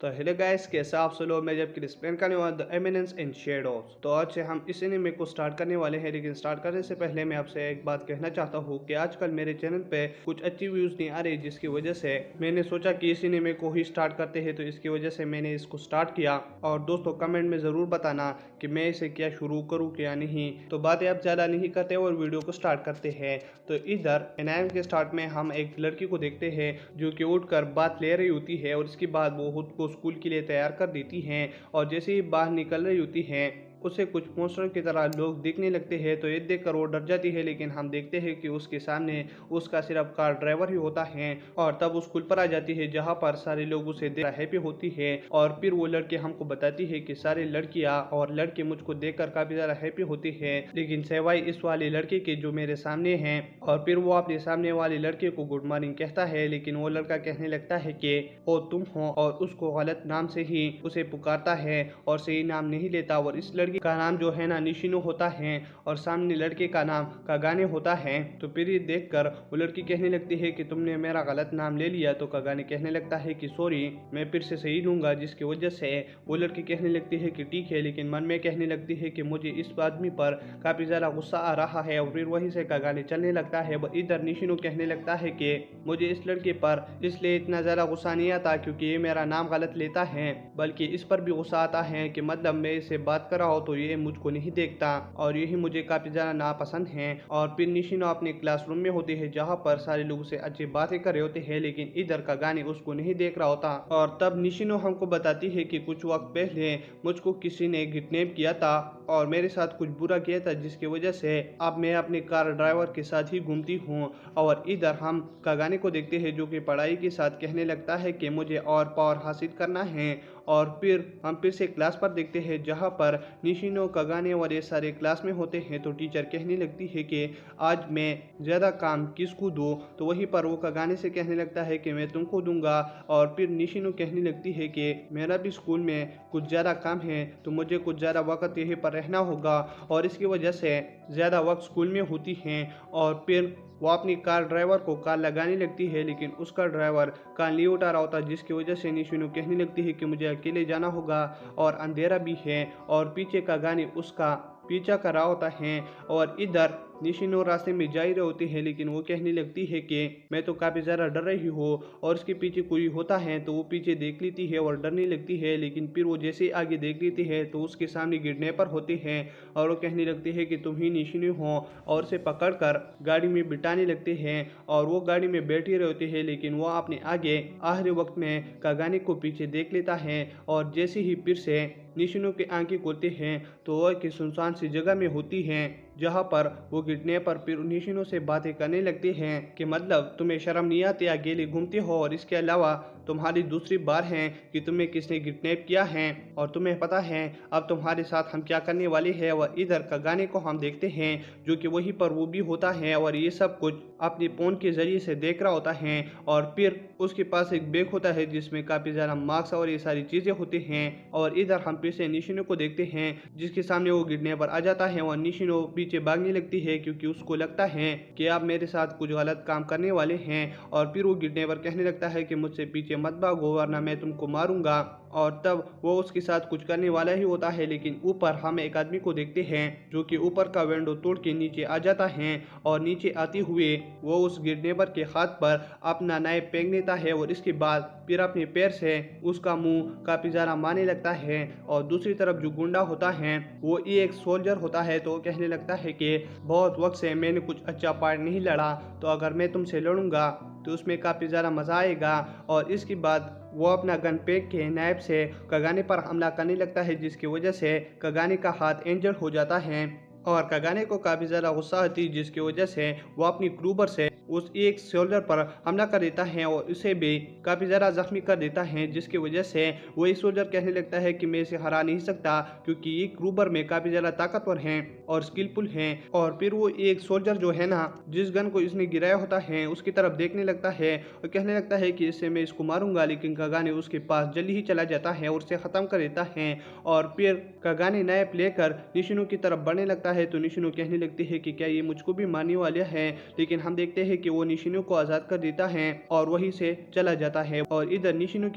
तो hello guys, कैसे आप सब लोग। मैं जब एक्सप्लेन करने वाला द एमिनेंस इन शेडोज। तो आज से हम इस एनीमे को स्टार्ट करने वाले हैं, लेकिन स्टार्ट करने से पहले मैं आपसे एक बात कहना चाहता हूँ कि आजकल मेरे चैनल पे कुछ अच्छी व्यूज नहीं आ रही, जिसकी वजह से मैंने सोचा कि इस एनीमे को ही स्टार्ट करते हैं। तो इसकी वजह से मैंने इसको स्टार्ट किया। और दोस्तों, कमेंट में ज़रूर बताना कि मैं इसे क्या शुरू करूँ क्या नहीं। तो बातें अब ज़्यादा नहीं करते और वीडियो को स्टार्ट करते हैं। तो इधर एनाइम के स्टार्ट में हम एक लड़की को देखते हैं जो कि उठकर बात ले रही होती है, और इसके बाद वो खुद को स्कूल के लिए तैयार कर देती हैं। और जैसे ही बाहर निकल रही होती हैं, उसे कुछ मॉन्स्टर की तरह लोग दिखने लगते हैं। तो ये देखकर वो डर जाती है, लेकिन हम देखते हैं कि उसके सामने उसका सिर्फ कार ड्राइवर ही होता है। और तब वो स्कूल पर आ जाती है, जहाँ पर सारे लोग उसे देख हैप्पी होती है। और फिर वो लड़की हमको बताती है कि सारी लड़कियां और लड़के मुझको देखकर काफी ज्यादा हैप्पी होती है, लेकिन सिवाय इस वाले लड़के के जो मेरे सामने हैं। और फिर वो अपने सामने वाले लड़के को गुड मॉर्निंग कहता है, लेकिन वो लड़का कहने लगता है कि ओ तुम हो, और उसको गलत नाम से ही उसे पुकारता है और सही नाम नहीं लेता। और इस लड़की का नाम जो है ना निशिनो होता है, और सामने लड़के का नाम कागाने होता है। तो फिर ये देखकर वो लड़की कहने लगती है कि तुमने मेरा गलत नाम ले लिया। तो कागाने कहने लगता है कि सॉरी, मैं फिर से सही लूंगा। जिसकी वजह से वो लड़की कहने लगती है कि ठीक है, लेकिन मन में कहने लगती है कि मुझे इस आदमी पर काफी ज्यादा गुस्सा आ रहा है। और फिर वहीं से कागाने चलने लगता है। इधर निशिनो कहने लगता है कि मुझे इस लड़के पर इसलिए इतना ज्यादा गुस्सा नहीं आता क्योंकि ये मेरा नाम गलत लेता है, बल्कि इस पर भी गुस्सा आता है कि मतलब मैं इसे बात कर रहा हूँ तो ये मुझको नहीं देखता, और यही मुझे काफी ज्यादा नापसंद है। और फिर निशिनो अपने क्लासरूम में होती है, जहाँ पर सारे लोग उसे अच्छी बातें कर रहे होते हैं, लेकिन इधर का गाने उसको नहीं देख रहा होता। और तब निशिनो हमको बताती है कि कुछ वक्त पहले मुझको किसी ने किडनैप किया था और मेरे साथ कुछ बुरा किया था, जिसकी वजह से अब मैं अपने कार ड्राइवर के साथ ही घूमती हूँ। और इधर हम कागाने को देखते हैं, जो कि पढ़ाई के साथ कहने लगता है कि मुझे और पावर हासिल करना है। और फिर हम फिर से क्लास पर देखते हैं, जहाँ पर निशिनो कागाने और ये सारे क्लास में होते हैं। तो टीचर कहने लगती है कि आज मैं ज़्यादा काम किसको दूँ। तो वहीं पर वो कागाने से कहने लगता है कि मैं तुमको दूंगा। और फिर निशिनो कहने लगती है कि मेरा भी स्कूल में कुछ ज़्यादा काम है, तो मुझे कुछ ज़्यादा वक्त यहीं पर रहना होगा। और इसकी वजह से ज़्यादा वक्त स्कूल में होती हैं। और फिर वो अपनी कार ड्राइवर को कार लगाने लगती है, लेकिन उसका ड्राइवर कार नहीं उठा रहा होता, जिसकी वजह से निशिनो कहने लगती है कि मुझे अकेले जाना होगा और अंधेरा भी है। और पीछे का गाने उसका पीछा कर रहा होता है। और इधर निशिनो रास्ते में जा ही रहे होती है, लेकिन वो कहने लगती है कि मैं तो काफ़ी ज़्यादा डर रही हूँ। और उसके पीछे कोई होता है तो वो पीछे देख लेती है और डरने लगती है, लेकिन फिर वो जैसे ही आगे देख लेती है तो उसके सामने किडनैपर होते हैं। और वो कहने लगती है कि तुम ही निशिनो हो, और उसे पकड़कर गाड़ी में बिठाने लगते हैं। और वो गाड़ी में बैठी रहे होते हैं, लेकिन वो अपने आगे आखिरी वक्त में कागाने को पीछे देख लेता है। और जैसे ही फिर से निशिनो की आंखें खोलते हैं तो वह की सुनसान सी जगह में होती हैं, जहाँ पर वो किडनैपर फिर निशिनो से बातें करने लगते हैं कि मतलब तुम्हें शर्म नहीं आती, अकेले घूमते हो, और इसके अलावा तुम्हारी दूसरी बार है कि तुम्हें किसने किडनैप किया है, और तुम्हें पता है अब तुम्हारे साथ हम क्या करने वाले हैं। और इधर का गाने को हम देखते हैं, जो कि वहीं पर वो भी होता है और ये सब कुछ अपने फोन के जरिए से देख रहा होता है। और फिर उसके पास एक बैग होता है जिसमें काफी ज्यादा मार्क्स और ये सारी चीजें होती हैं। और इधर हम फिर से निशिनो को देखते हैं, जिसके सामने वो किडनैपर आ जाता है और निशिनो पीछे भागने लगती है, क्योंकि उसको लगता है कि आप मेरे साथ कुछ गलत काम करने वाले हैं। और फिर वो किडनैपर कहने लगता है कि मुझसे पीछे मत भागो वरना मैं तुमको मारूंगा। और तब वो उसके साथ कुछ करने वाला ही होता है, लेकिन ऊपर हम एक आदमी को देखते हैं जो कि ऊपर का विंडो तोड़ के नीचे आ जाता है। और नीचे आते हुए वो उस किडनैपर के हाथ पर अपना नाइफ फेंक देता है, और इसके बाद फिर अपने पैर से उसका मुंह काफी ज्यादा मारने लगता है। और दूसरी तरफ जो गुंडा होता है वो एक सोल्जर होता है, तो वो कहने लगता है कि बहुत वक्त से मैंने कुछ अच्छा पार्ट नहीं लड़ा, तो अगर मैं तुमसे लड़ूंगा तो उसमें काफ़ी ज़्यादा मज़ा आएगा। और इसके बाद वो अपना गन फेंक के नाइफ से कागाने पर हमला करने लगता है, जिसकी वजह से कागाने का हाथ इंजर्ड हो जाता है। और कागाने को काफ़ी ज़्यादा गुस्सा आती है, जिसकी वजह से वो अपनी क्रूबर से उस एक सोल्जर पर हमला कर देता है और उसे भी काफ़ी ज़्यादा जख्मी कर देता है, जिसकी वजह से वो एक सोल्जर कहने लगता है कि मैं इसे हरा नहीं सकता, क्योंकि ये क्रूबर में काफ़ी ज़्यादा ताकतवर हैं और स्किलफुल हैं। और फिर वो एक सोल्जर जो है ना, जिस गन को इसने गिराया होता है उसकी तरफ देखने लगता है और कहने लगता है कि इससे मैं इसको मारूंगा, लेकिन कागाने उसके पास जल्दी ही चला जाता है और उसे ख़त्म कर देता है। और फिर कागाने नाइफ लेकर निशिनो की तरफ बढ़ने लगता है, तो निशिनो कहने लगती है कि क्या ये मुझको भी मारने वाला है, लेकिन हम देखते हैं है कि वो निशिनो को आजाद कर देता है और वहीं से चला जाता है और इधर निशिनो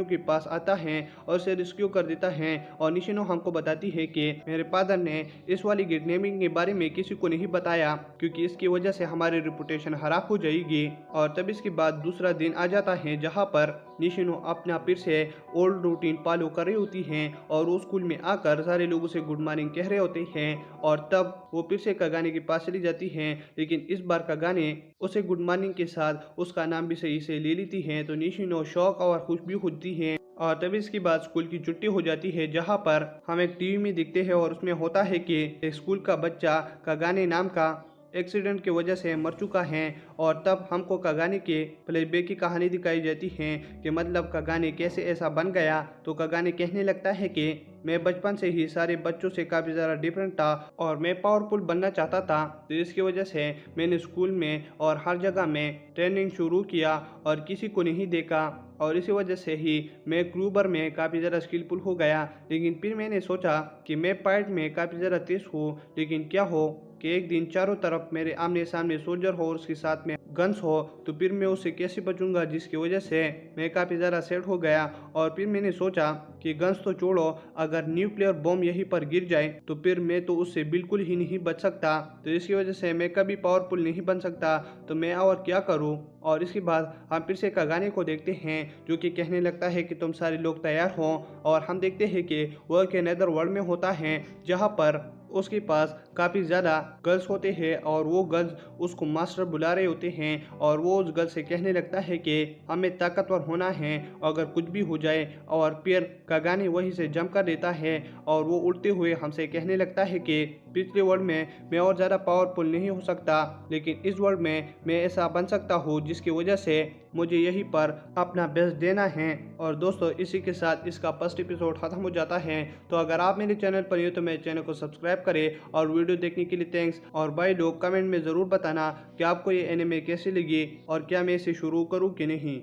के पास आता है और उसे रेस्क्यू कर देता है। और निशिनो हमको बताती है कि मेरे फादर ने इस वाली किडनैपिंग के बारे में किसी को नहीं बताया क्योंकि इसकी वजह से हमारी रिपुटेशन खराब हो जाएगी। और तब इसके बाद दूसरा दिन आ जाता है जहाँ पर निशिनो अपना फिर से ओल्ड रूटीन फॉलो कर रही होती है और वो स्कूल में आकर सारे लोगों से गुड मॉर्निंग कह रहे होते हैं। और तब वो फिर से कगाने के पास चली जाती है, लेकिन इस बार कगाने उसे गुड मॉर्निंग के साथ उसका नाम भी सही से ले लेती है। तो निशिनो शौक और खुश भी होती है। और तभी इसके बाद स्कूल की छुट्टी हो जाती है जहाँ पर हम एक टीवी में दिखते हैं और उसमें होता है कि एक स्कूल का बच्चा कगाने नाम का एक्सीडेंट की वजह से मर चुका है। और तब हमको कगाने के फ्लैशबैक की कहानी दिखाई जाती है कि मतलब कगाने कैसे ऐसा बन गया। तो कगाने कहने लगता है कि मैं बचपन से ही सारे बच्चों से काफ़ी ज़्यादा डिफरेंट था और मैं पावरफुल बनना चाहता था, तो इसकी वजह से मैंने स्कूल में और हर जगह में ट्रेनिंग शुरू किया और किसी को नहीं देखा और इसी वजह से ही मैं क्रूबर में काफ़ी ज़्यादा स्किलफुल हो गया। लेकिन फिर मैंने सोचा कि मैं फाइट में काफ़ी ज़्यादा तेज हूँ, लेकिन क्या हो कि एक दिन चारों तरफ मेरे आमने सामने सोल्जर हो और उसके साथ में गन्स हो, तो फिर मैं उससे कैसे बचूंगा, जिसकी वजह से मैं काफ़ी ज़्यादा सेट हो गया। और फिर मैंने सोचा कि गन्स तो छोड़ो, अगर न्यूक्लियर बॉम्ब यहीं पर गिर जाए तो फिर मैं तो उससे बिल्कुल ही नहीं बच सकता, तो इसकी वजह से मैं कभी पावरफुल नहीं बन सकता, तो मैं और क्या करूं। और इसके बाद हम फिर से कगाने को देखते हैं जो कि कहने लगता है कि तुम सारे लोग तैयार हो। और हम देखते हैं कि वह के नेदर वर्ल्ड में होता है जहाँ पर उसके पास काफ़ी ज़्यादा गर्ल्स होते हैं और वो गर्ल्स उसको मास्टर बुला रहे होते हैं और वो उस गर्ल से कहने लगता है कि हमें ताकतवर होना है अगर कुछ भी हो जाए। और फिर कगाने वहीं से जंप कर देता है और वो उड़ते हुए हमसे कहने लगता है कि पिछले वर्ल्ड में मैं और ज़्यादा पावरफुल नहीं हो सकता, लेकिन इस वर्ल्ड में मैं ऐसा बन सकता हूँ जिसकी वजह से मुझे यहीं पर अपना बेस्ट देना है। और दोस्तों इसी के साथ इसका फर्स्ट एपिसोड खत्म हो जाता है। तो अगर आप मेरे चैनल पर हो तो मेरे चैनल को सब्सक्राइब करें और वीडियो देखने के लिए थैंक्स। और भाई लोग कमेंट में ज़रूर बताना कि आपको ये एनिमे कैसी लगी और क्या मैं इसे शुरू करूँ कि नहीं।